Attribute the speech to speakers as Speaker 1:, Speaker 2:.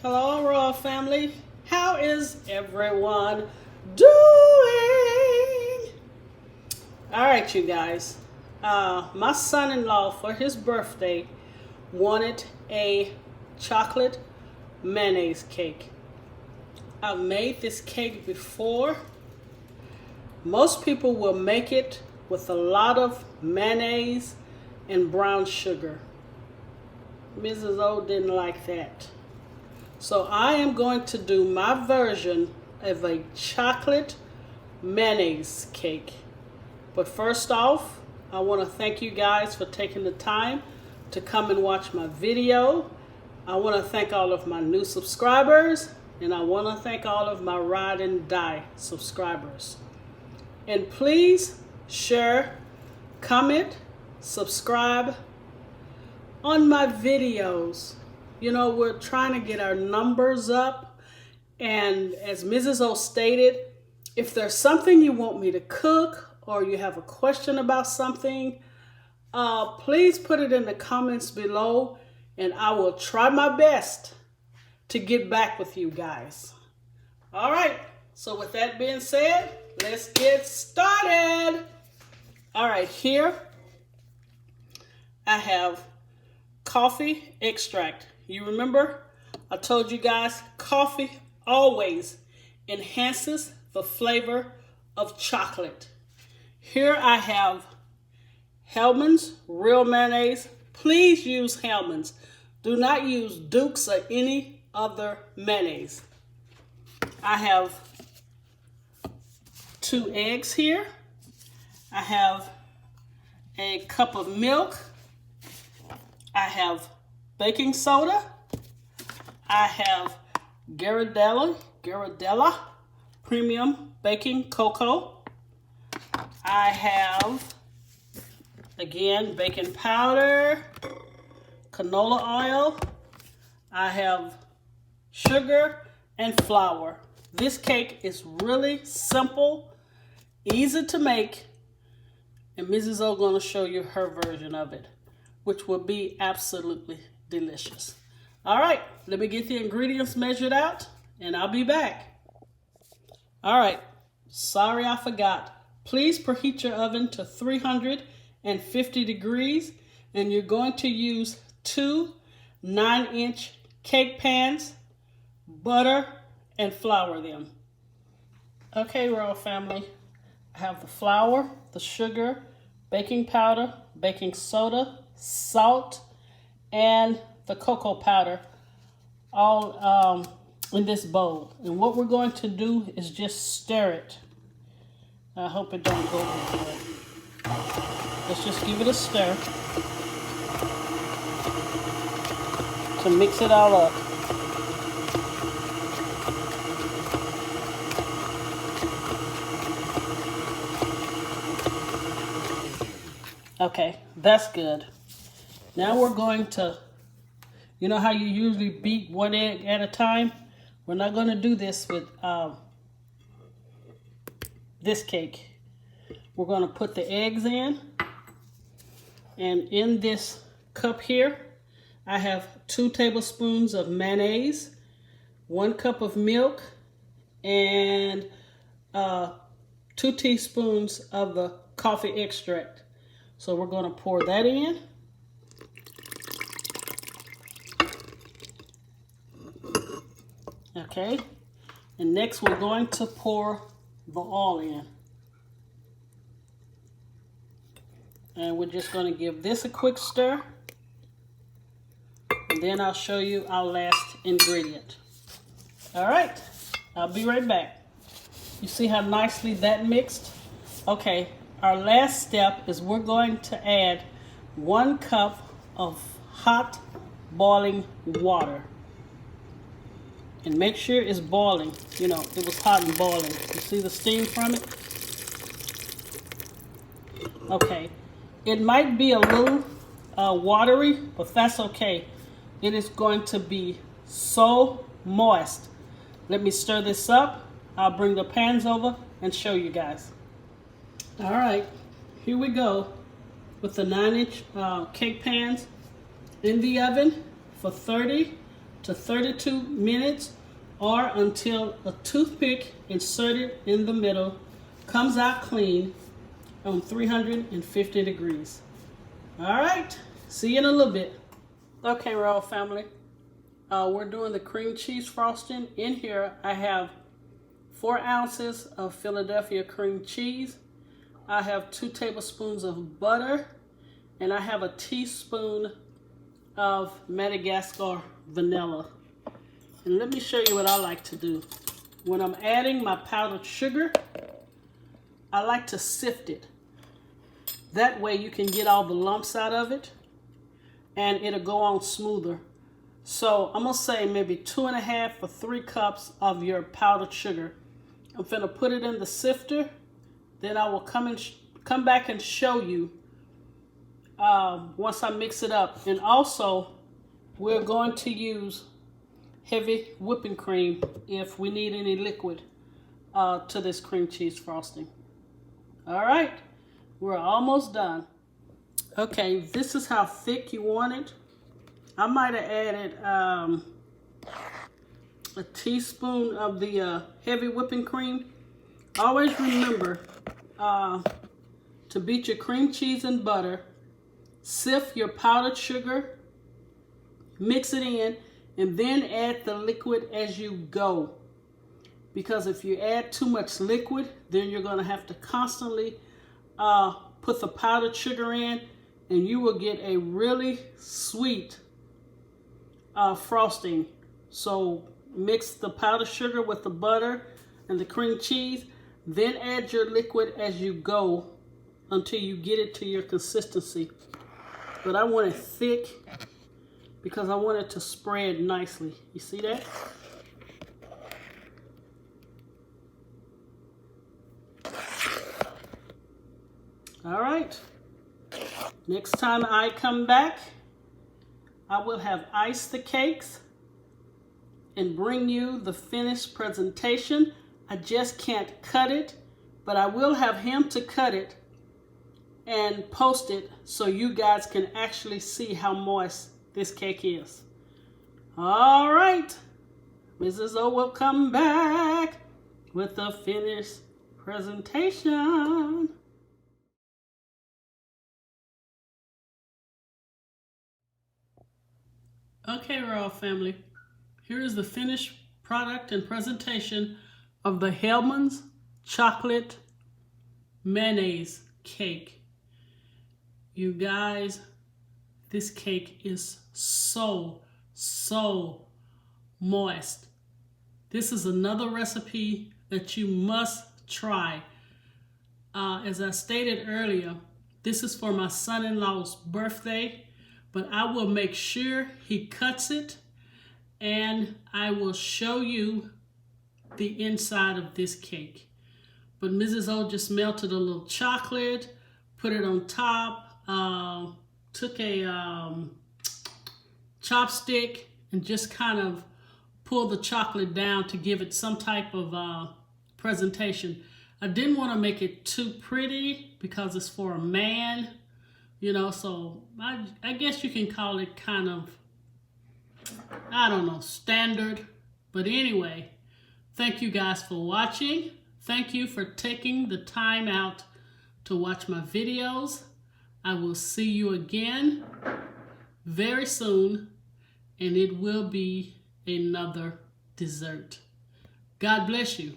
Speaker 1: Hello, Royal family. How is everyone doing? All right, you guys. My son-in-law, for his birthday, wanted a chocolate mayonnaise cake. I've made this cake before. Most people will make it with a lot of mayonnaise and brown sugar. Mrs. O didn't like that. So I am going to do my version of a chocolate mayonnaise cake. But first off, I want to thank you guys for taking the time to come and watch my video. I want to thank all of my new subscribers, and I want to thank all of my ride and die subscribers. And please share, comment, subscribe on my videos. You know, we're trying to get our numbers up. And as Mrs. O stated, if there's something you want me to cook or you have a question about something, please put it in the comments below and I will try my best to get back with you guys. All right, so with that being said, let's get started. All right, here I have coffee extract. You remember I told you guys coffee always enhances the flavor of chocolate. Here I have Hellmann's real mayonnaise. Please use Hellmann's. Do not use Duke's or any other mayonnaise. I have 2 eggs here. I have a cup of milk. I have baking soda. I have Ghirardelli premium baking cocoa. I have, again, baking powder, canola oil. I have sugar and flour. This cake is really simple, easy to make, and Mrs. O going to show you her version of it, which will be absolutely delicious. All right, let me get the ingredients measured out and I'll be back. All right, sorry I forgot. Please preheat your oven to 350 degrees and you're going to use 2 9-inch cake pans, butter, and flour them. Okay, Royal family, I have the flour, the sugar, baking powder, baking soda, salt, and the cocoa powder all in this bowl. And what we're going to do is just stir it. I hope it don't go overboard. Let's just give it a stir to mix it all up. Okay, that's good. Now we're going to, you know how you usually beat 1 egg at a time? We're not going to do this with this cake. We're going to put the eggs in. And in this cup here, I have 2 tablespoons of mayonnaise, 1 cup of milk, and 2 teaspoons of the coffee extract. So we're going to pour that in. Okay, and next we're going to pour the oil in. And we're just going to give this a quick stir. And then I'll show you our last ingredient. All right, I'll be right back. You see how nicely that mixed? Okay, our last step is we're going to add 1 cup of hot boiling water. And make sure it's boiling. You know, it was hot and boiling. You see the steam from it? Okay. It might be a little watery, but that's okay. It is going to be so moist. Let me stir this up. I'll bring the pans over and show you guys. All right. Here we go with the 9-inch cake pans in the oven for 30 to 32 minutes or until a toothpick inserted in the middle comes out clean on 350 degrees. All right, see you in a little bit. Okay, Royal Family, we're doing the cream cheese frosting. In here, I have 4 ounces of Philadelphia cream cheese. I have 2 tablespoons of butter, and I have a teaspoon of Madagascar vanilla. And let me show you what I like to do. When I'm adding my powdered sugar, I like to sift it. That way you can get all the lumps out of it and it'll go on smoother. So I'm gonna say maybe 2.5 or 3 cups of your powdered sugar. I'm gonna put it in the sifter. Then I will come back and show you once I mix it up. And also, we're going to use heavy whipping cream if we need any liquid to this cream cheese frosting. All right, we're almost done. Okay, this is how thick you want it. I might have added a teaspoon of the heavy whipping cream. Always remember to beat your cream cheese and butter, sift your powdered sugar, mix it in, and then add the liquid as you go. Because if you add too much liquid, then you're going to have to constantly put the powdered sugar in, and you will get a really sweet frosting. So mix the powdered sugar with the butter and the cream cheese, then add your liquid as you go until you get it to your consistency. But I want it thick because I want it to spread nicely. You see that? All right. Next time I come back, I will have iced the cakes and bring you the finished presentation. I just can't cut it, but I will have him to cut it and post it so you guys can actually see how moist this cake is. All right, Mrs. O will come back with the finished presentation. Okay, Royal Family, here is the finished product and presentation of the Hellmann's chocolate mayonnaise cake. You guys, this cake is so moist. This is another recipe that you must try. As I stated earlier, this is for my son-in-law's birthday, but I will make sure he cuts it and I will show you the inside of this cake. But Mrs. O just melted a little chocolate, put it on top, took a chopstick and just kind of pulled the chocolate down to give it some type of presentation. I didn't want to make it too pretty because it's for a man, you know, so I guess you can call it kind of, I don't know, standard. But anyway, thank you guys for watching. Thank you for taking the time out to watch my videos. I will see you again very soon, and it will be another dessert. God bless you.